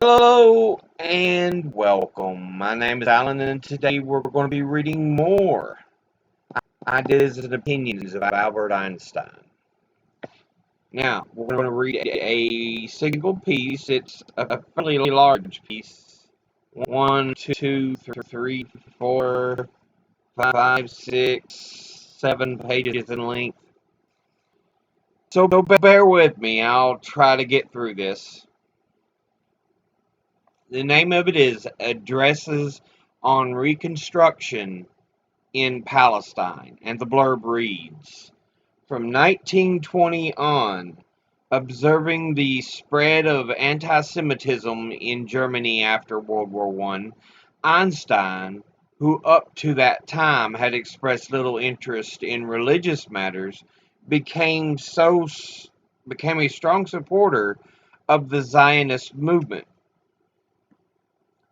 Hello and welcome. My name is Alan, and today we're going to be reading more Ideas and Opinions of Albert Einstein. Now, we're going to read a single piece. It's a fairly large piece. 1, 2, 3, 4, 5, 6, 7 pages in length. So bear with me. I'll try to get through this. The name of it is Addresses on Reconstruction in Palestine, and the blurb reads, From 1920 on, observing the spread of anti-Semitism in Germany after World War I, Einstein, who up to that time had expressed little interest in religious matters, became a strong supporter of the Zionist movement.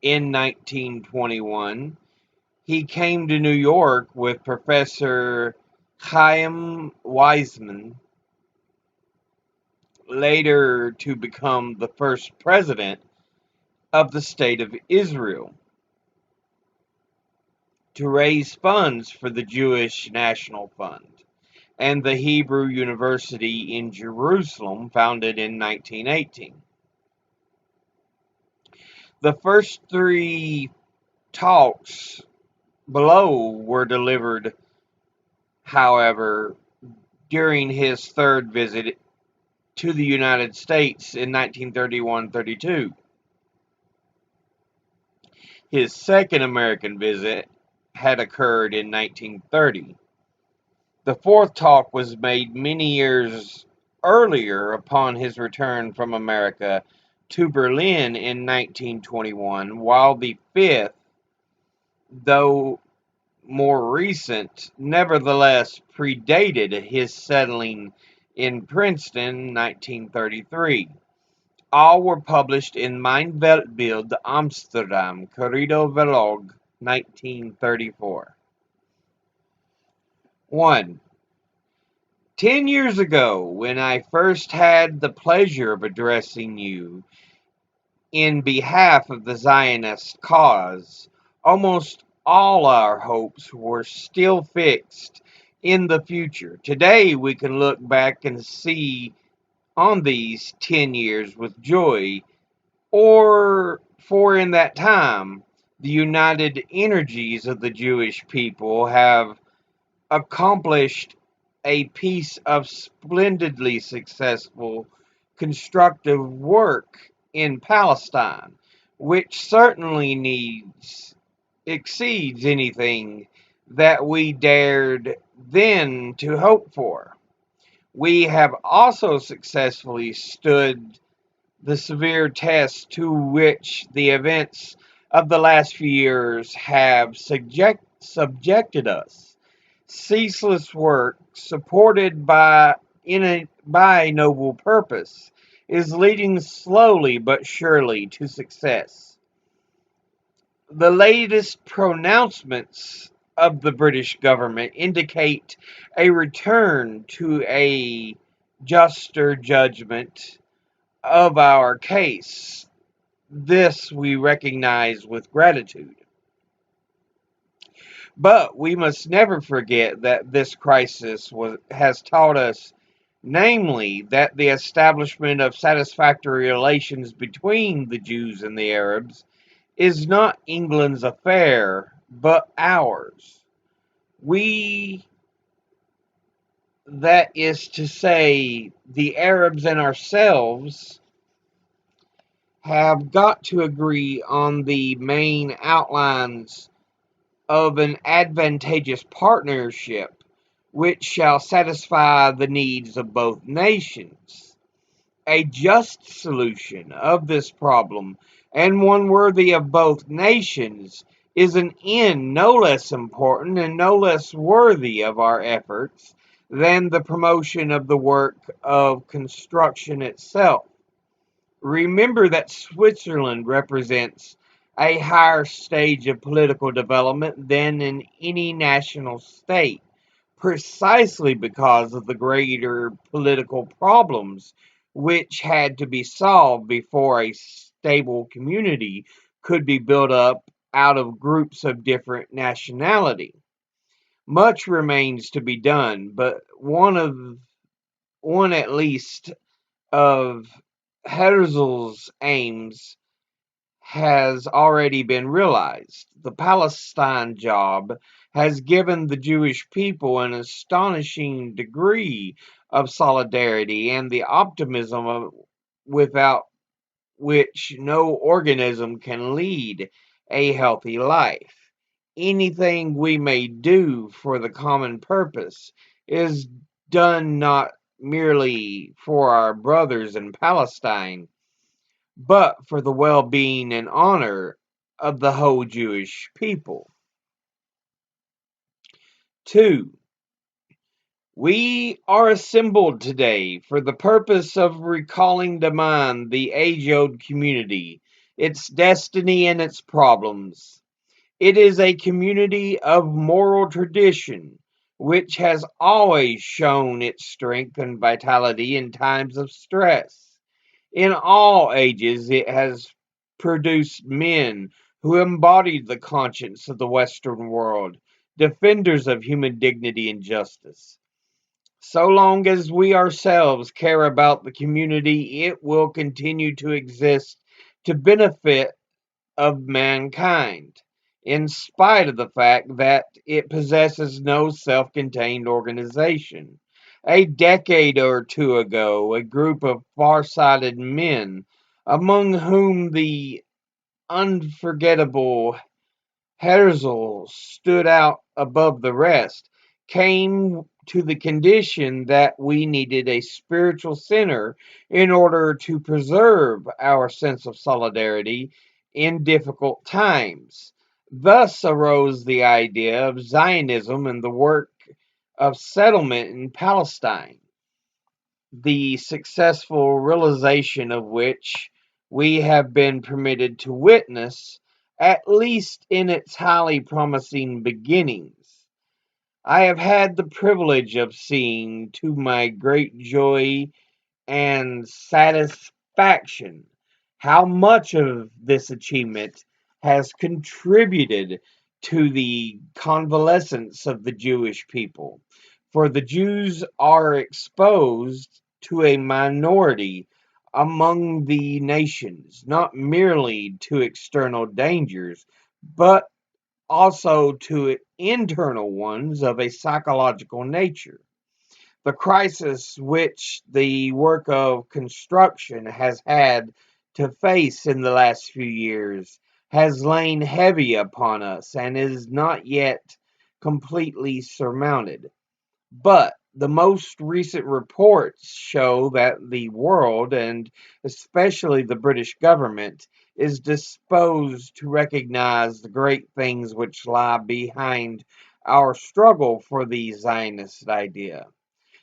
In 1921, he came to New York with Professor Chaim Weizmann, later to become the first president of the State of Israel, to raise funds for the Jewish National Fund and the Hebrew University in Jerusalem, founded in 1918. The first three talks below were delivered, however, during his third visit to the United States in 1931-32. His second American visit had occurred in 1930. The fourth talk was made many years earlier upon his return from America to Berlin in 1921, while the fifth, though more recent, nevertheless predated his settling in Princeton, 1933. All were published in Mein Weltbild, Amsterdam, Corrido Verlag, 1934. 1. 10 years ago, when I first had the pleasure of addressing you in behalf of the Zionist cause, almost all our hopes were still fixed in the future. Today, we can look back and see on these 10 years with joy, for in that time, the united energies of the Jewish people have accomplished a piece of splendidly successful constructive work in Palestine, which certainly exceeds anything that we dared then to hope for. We have also successfully stood the severe test to which the events of the last few years have subjected us. Ceaseless work, supported by a noble purpose, is leading slowly but surely to success. The latest pronouncements of the British government indicate a return to a juster judgment of our case. This we recognize with gratitude. But we must never forget that this crisis has taught us, namely, that the establishment of satisfactory relations between the Jews and the Arabs is not England's affair, but ours. We, that is to say, the Arabs and ourselves, have got to agree on the main outlines of an advantageous partnership which shall satisfy the needs of both nations. A just solution of this problem, and one worthy of both nations, is an end no less important and no less worthy of our efforts than the promotion of the work of construction itself. Remember that Switzerland represents a higher stage of political development than in any national state, precisely because of the greater political problems which had to be solved before a stable community could be built up out of groups of different nationality. Much remains to be done, but one at least of Herzl's aims has already been realized. The Palestine job has given the Jewish people an astonishing degree of solidarity and the optimism without which no organism can lead a healthy life. Anything we may do for the common purpose is done not merely for our brothers in Palestine, but for the well being and honor of the whole Jewish people. 2. We are assembled today for the purpose of recalling to mind the age old community, its destiny, and its problems. It is a community of moral tradition which has always shown its strength and vitality in times of stress. In all ages, it has produced men who embodied the conscience of the Western world, defenders of human dignity and justice. So long as we ourselves care about the community, it will continue to exist to benefit of mankind, in spite of the fact that it possesses no self contained organization. A decade or two ago, a group of far-sighted men, among whom the unforgettable Herzl stood out above the rest, came to the condition that we needed a spiritual center in order to preserve our sense of solidarity in difficult times. Thus arose the idea of Zionism and the work of settlement in Palestine, the successful realization of which we have been permitted to witness, at least in its highly promising beginnings. I have had the privilege of seeing, to my great joy and satisfaction, how much of this achievement has contributed to the convalescence of the Jewish people. For the Jews are exposed to a minority among the nations, not merely to external dangers, but also to internal ones of a psychological nature. The crisis which the work of construction has had to face in the last few years has lain heavy upon us and is not yet completely surmounted. But the most recent reports show that the world, and especially the British government, is disposed to recognize the great things which lie behind our struggle for the Zionist idea.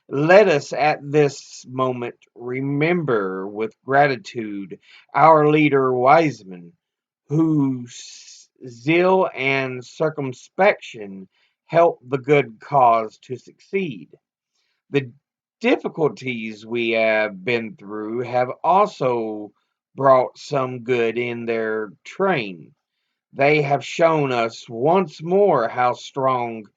Let us at this moment remember with gratitude our leader Wiseman, whose zeal and circumspection helped the good cause to succeed. The difficulties we have been through have also brought some good in their train. They have shown us once more how strong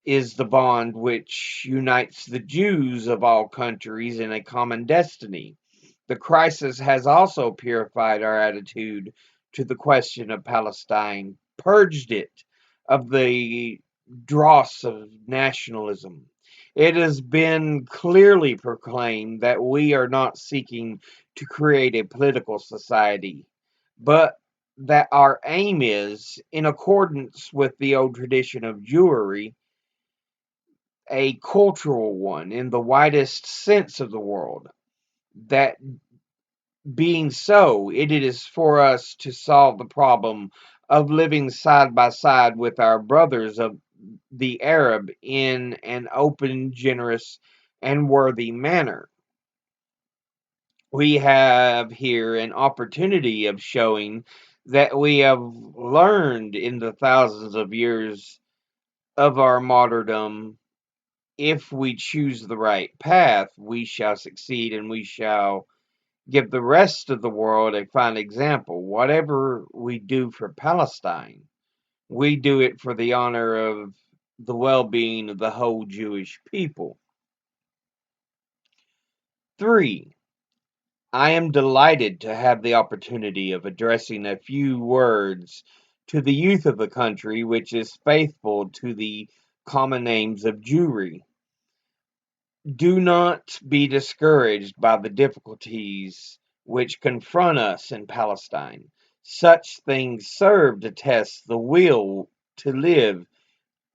is the bond which unites the Jews of all countries in a common destiny. The crisis has also purified our attitude to the question of Palestine, purged it of the dross of nationalism. It has been clearly proclaimed that we are not seeking to create a political society, but that our aim is, in accordance with the old tradition of Jewry, a cultural one in the widest sense of the word. That being so, it is for us to solve the problem of living side by side with our brothers of the Arab in an open, generous, and worthy manner. We have here an opportunity of showing that we have learned in the thousands of years of our martyrdom. If we choose the right path, we shall succeed and we shall give the rest of the world a fine example. Whatever we do for Palestine, we do it for the honor of the well being of the whole Jewish people. 3. I am delighted to have the opportunity of addressing a few words to the youth of the country which is faithful to the common names of Jewry. Do not be discouraged by the difficulties which confront us in Palestine. Such things serve to test the will to live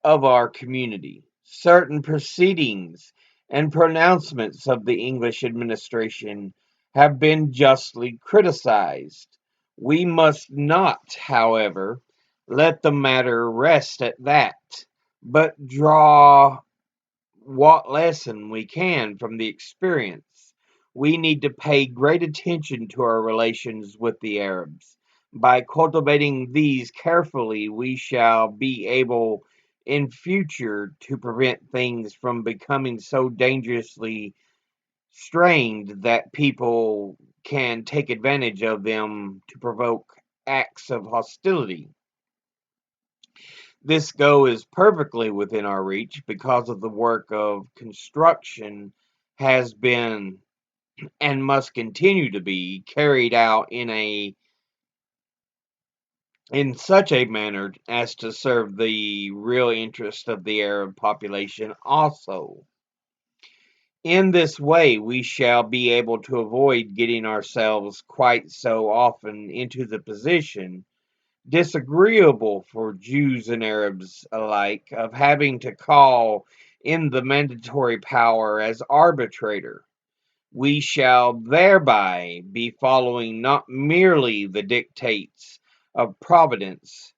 of our community. Certain proceedings and pronouncements of the English administration have been justly criticized. We must not, however, let the matter rest at that, but draw what lesson we can from the experience. We need to pay great attention to our relations with the Arabs. By cultivating these carefully, we shall be able in future to prevent things from becoming so dangerously strained that people can take advantage of them to provoke acts of hostility. This goal is perfectly within our reach because of the work of construction has been and must continue to be carried out in such a manner as to serve the real interest of the Arab population also. In this way, we shall be able to avoid getting ourselves quite so often into the position, disagreeable for Jews and Arabs alike, of having to call in the mandatory power as arbitrator. We shall thereby be following not merely the dictates of Providence,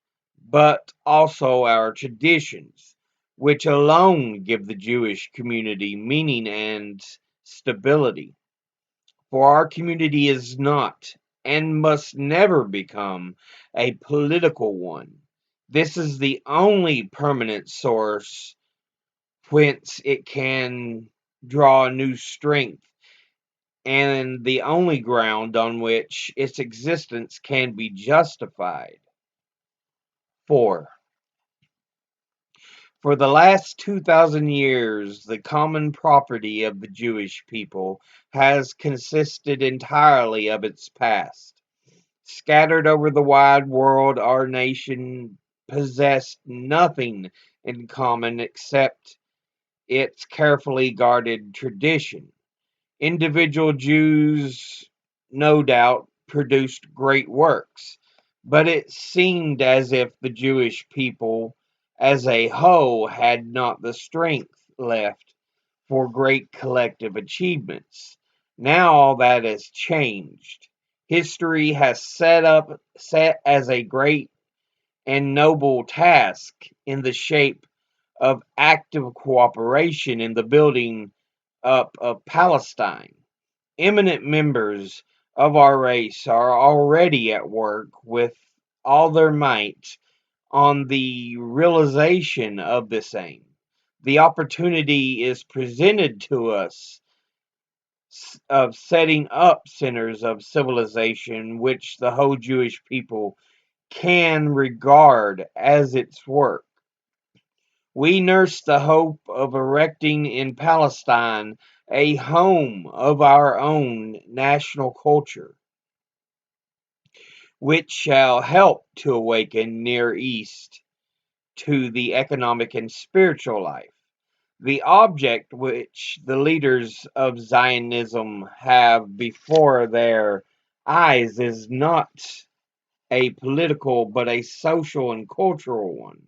but also our traditions, which alone give the Jewish community meaning and stability. For our community is not and must never become a political one. This is the only permanent source whence it can draw new strength and the only ground on which its existence can be justified. 4. For the last 2,000 years, the common property of the Jewish people has consisted entirely of its past. Scattered over the wide world, our nation possessed nothing in common except its carefully guarded tradition. Individual Jews, no doubt, produced great works, but it seemed as if the Jewish people as a whole had not the strength left for great collective achievements. Now all that has changed. History has set as a great and noble task in the shape of active cooperation in the building up of Palestine. Eminent members of our race are already at work with all their might on the realization of this aim. The opportunity is presented to us of setting up centers of civilization which the whole Jewish people can regard as its work. We nurse the hope of erecting in Palestine a home of our own national culture, which shall help to awaken Near East to the economic and spiritual life. The object which the leaders of Zionism have before their eyes is not a political but a social and cultural one.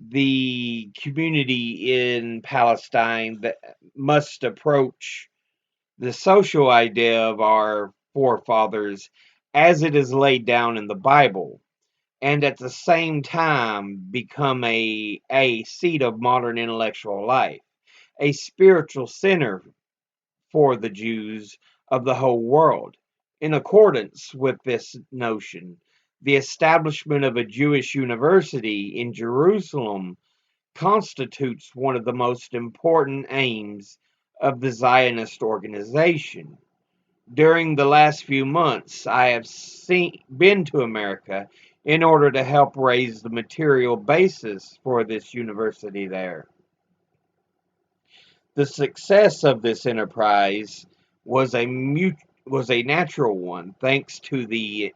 The community in Palestine that must approach the social idea of our forefathers as it is laid down in the Bible, and at the same time become a seat of modern intellectual life, a spiritual center for the Jews of the whole world. In accordance with this notion, the establishment of a Jewish university in Jerusalem constitutes one of the most important aims of the Zionist organization. During the last few months, I have been to America in order to help raise the material basis for this university there. The success of this enterprise was was a natural one, thanks to the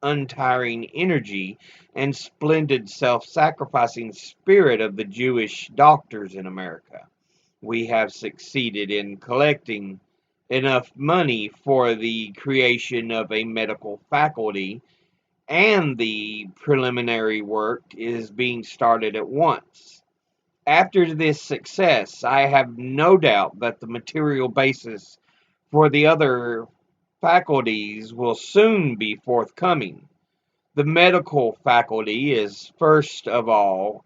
untiring energy and splendid self-sacrificing spirit of the Jewish doctors in America. We have succeeded in collecting enough money for the creation of a medical faculty, and the preliminary work is being started at once. After this success, I have no doubt that the material basis for the other faculties will soon be forthcoming. The medical faculty is first of all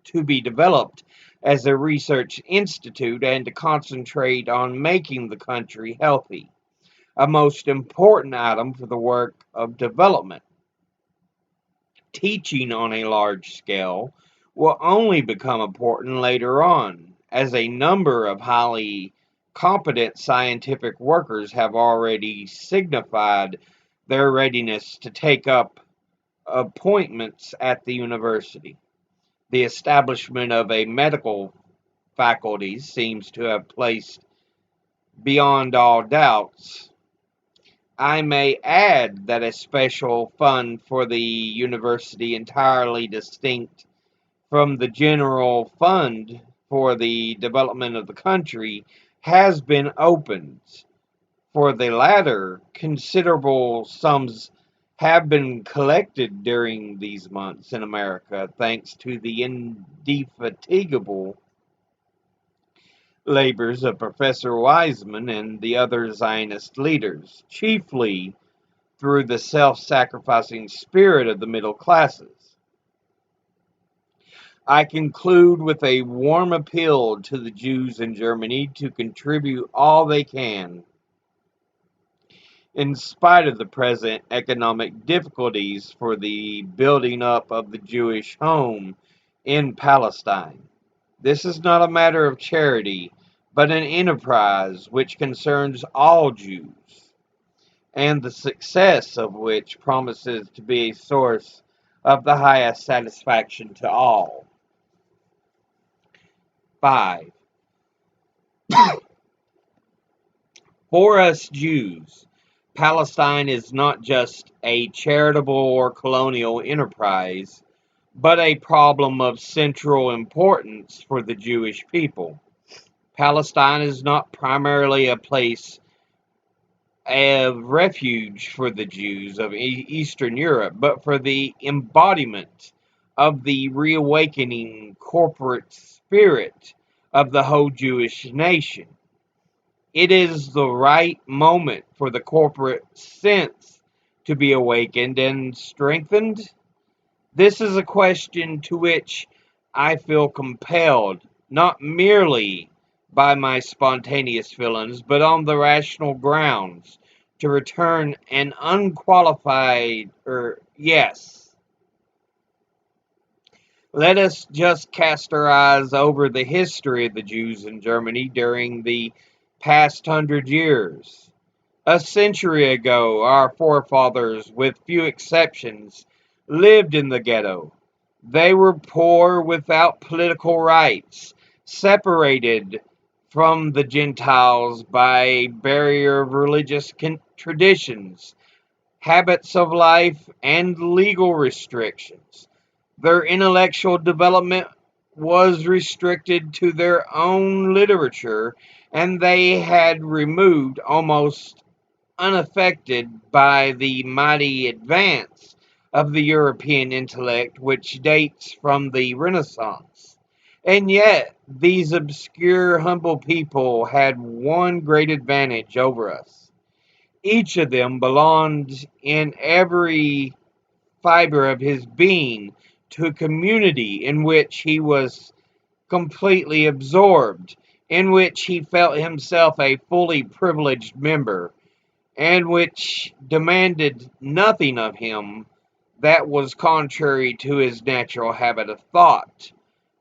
to be developed as a research institute and to concentrate on making the country healthy, a most important item for the work of development. Teaching on a large scale will only become important later on, as a number of highly competent scientific workers have already signified their readiness to take up appointments at the university. The establishment of a medical faculty seems to have placed beyond all doubts. I may add that a special fund for the university, entirely distinct from the general fund for the development of the country, has been opened. For the latter, considerable sums have been collected during these months in America, thanks to the indefatigable labors of Professor Wiseman and the other Zionist leaders, chiefly through the self-sacrificing spirit of the middle classes. I conclude with a warm appeal to the Jews in Germany to contribute all they can, in spite of the present economic difficulties, for the building up of the Jewish home in Palestine. This is not a matter of charity, but an enterprise which concerns all Jews, and the success of which promises to be a source of the highest satisfaction to all. 5. For us Jews, Palestine is not just a charitable or colonial enterprise, but a problem of central importance for the Jewish people. Palestine is not primarily a place of refuge for the Jews of Eastern Europe, but for the embodiment of the reawakening corporate spirit of the whole Jewish nation. It is the right moment for the corporate sense to be awakened and strengthened. This is a question to which I feel compelled, not merely by my spontaneous feelings, but on the rational grounds, to return an unqualified yes. Let us just cast our eyes over the history of the Jews in Germany during the past 100 years. A century ago, our forefathers, with few exceptions, lived in the ghetto. They were poor, without political rights, separated from the Gentiles by a barrier of religious traditions, habits of life, and legal restrictions. Their intellectual development was restricted to their own literature, and they had removed, almost unaffected by the mighty advance of the European intellect, which dates from the Renaissance. And yet, these obscure, humble people had one great advantage over us. Each of them belonged in every fiber of his being to a community in which he was completely absorbed, in which he felt himself a fully privileged member, and which demanded nothing of him that was contrary to his natural habit of thought.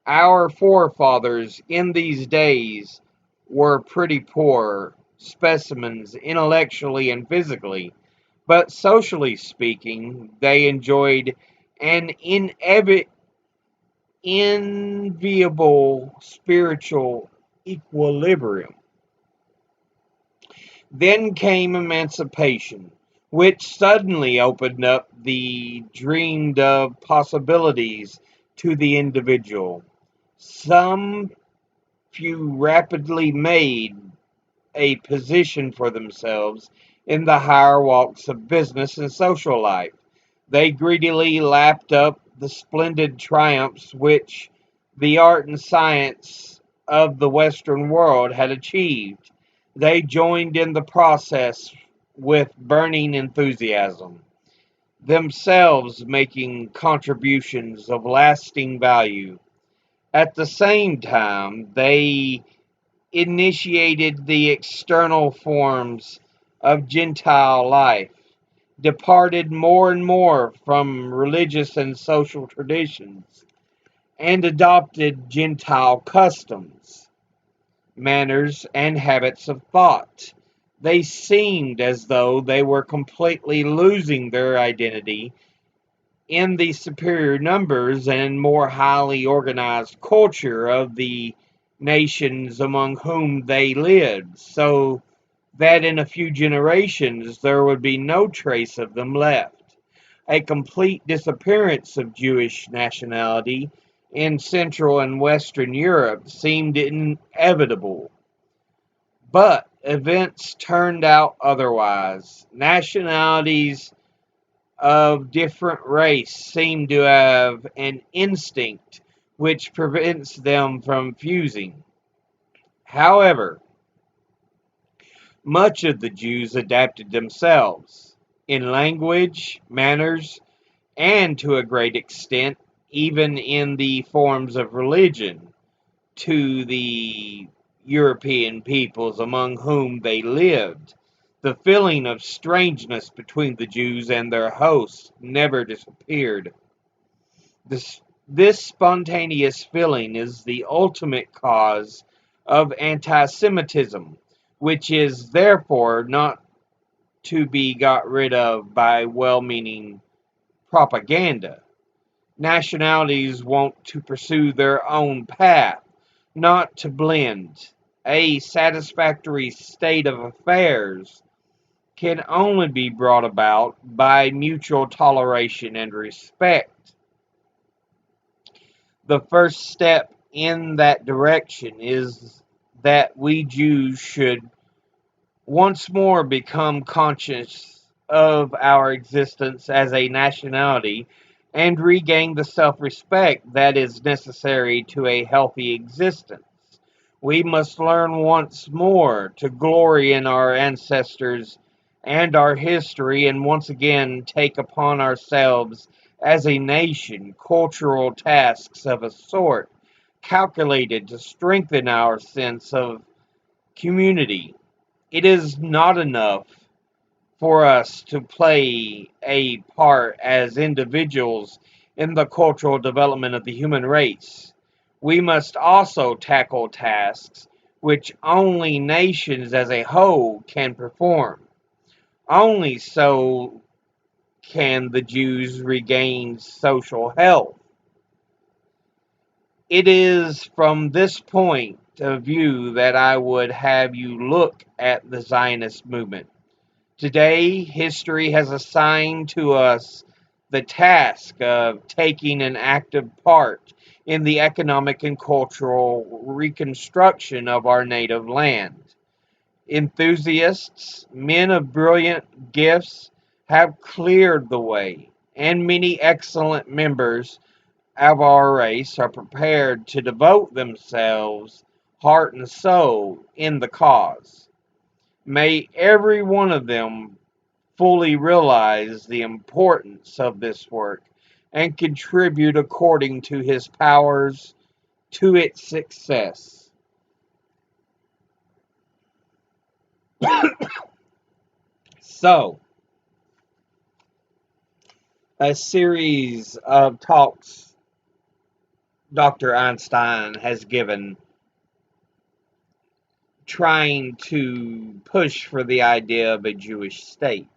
Our forefathers in these days were pretty poor, specimens intellectually and physically, but socially speaking, they enjoyed an enviable spiritual equilibrium. Then came emancipation, which suddenly opened up the dreamed of possibilities to the individual. Some few rapidly made a position for themselves in the higher walks of business and social life. They greedily lapped up the splendid triumphs which the art and science of the Western world had achieved. They joined in the process with burning enthusiasm, themselves making contributions of lasting value. At the same time, they initiated the external forms of Gentile life, departed more and more from religious and social traditions, and adopted Gentile customs, manners, and habits of thought. They seemed as though they were completely losing their identity in the superior numbers and more highly organized culture of the nations among whom they lived, so that in a few generations there would be no trace of them left. A complete disappearance of Jewish nationality in Central and Western Europe seemed inevitable. But events turned out otherwise. Nationalities of different race seem to have an instinct which prevents them from fusing. However, much of the Jews adapted themselves in language, manners, and to a great extent, even in the forms of religion, to the European peoples among whom they lived. The feeling of strangeness between the Jews and their hosts never disappeared. This spontaneous feeling is the ultimate cause of anti Semitism, which is therefore not to be got rid of by well meaning propaganda. Nationalities want to pursue their own path, not to blend. A satisfactory state of affairs can only be brought about by mutual toleration and respect. The first step in that direction is that we Jews should once more become conscious of our existence as a nationality and regain the self respect that is necessary to a healthy existence. We must learn once more to glory in our ancestors and our history, and once again take upon ourselves as a nation cultural tasks of a sort calculated to strengthen our sense of community. It is not enough for us to play a part as individuals in the cultural development of the human race. We must also tackle tasks which only nations as a whole can perform. Only so can the Jews regain social health. It is from this point of view that I would have you look at the Zionist movement. Today, history has assigned to us the task of taking an active part in the economic and cultural reconstruction of our native land. Enthusiasts, men of brilliant gifts, have cleared the way, and many excellent members of our race are prepared to devote themselves heart and soul in the cause. May every one of them fully realize the importance of this work and contribute according to his powers to its success. So, a series of talks Dr. Einstein has given trying to push for the idea of a Jewish state.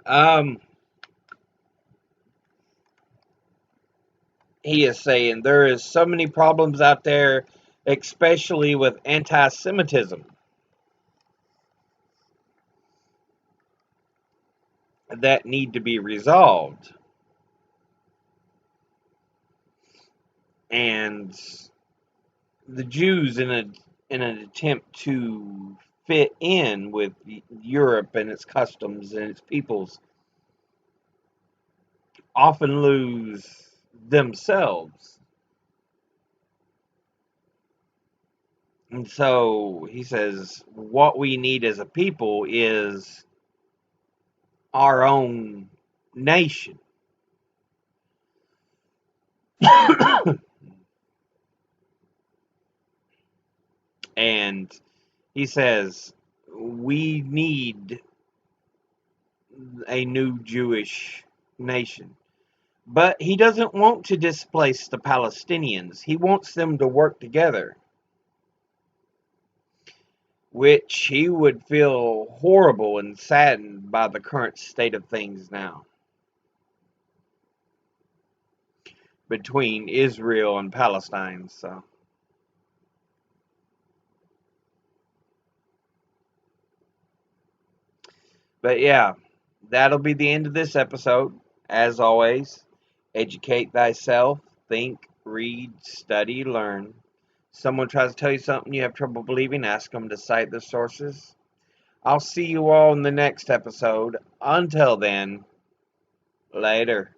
Um, he is saying there is so many problems out there, especially with anti-Semitism, that need to be resolved. And the Jews, in an attempt to fit in with Europe and its customs and its peoples, often lose themselves. And so he says, what we need as a people is our own nation. And he says, we need a new Jewish nation. But he doesn't want to displace the Palestinians. He wants them to work together, which he would feel horrible and saddened by the current state of things now between Israel and Palestine. So, but yeah, that'll be the end of this episode. As always, educate thyself, think, read, study, learn. Someone tries to tell you something you have trouble believing, ask them to cite the sources. I'll see you all in the next episode. Until then, later.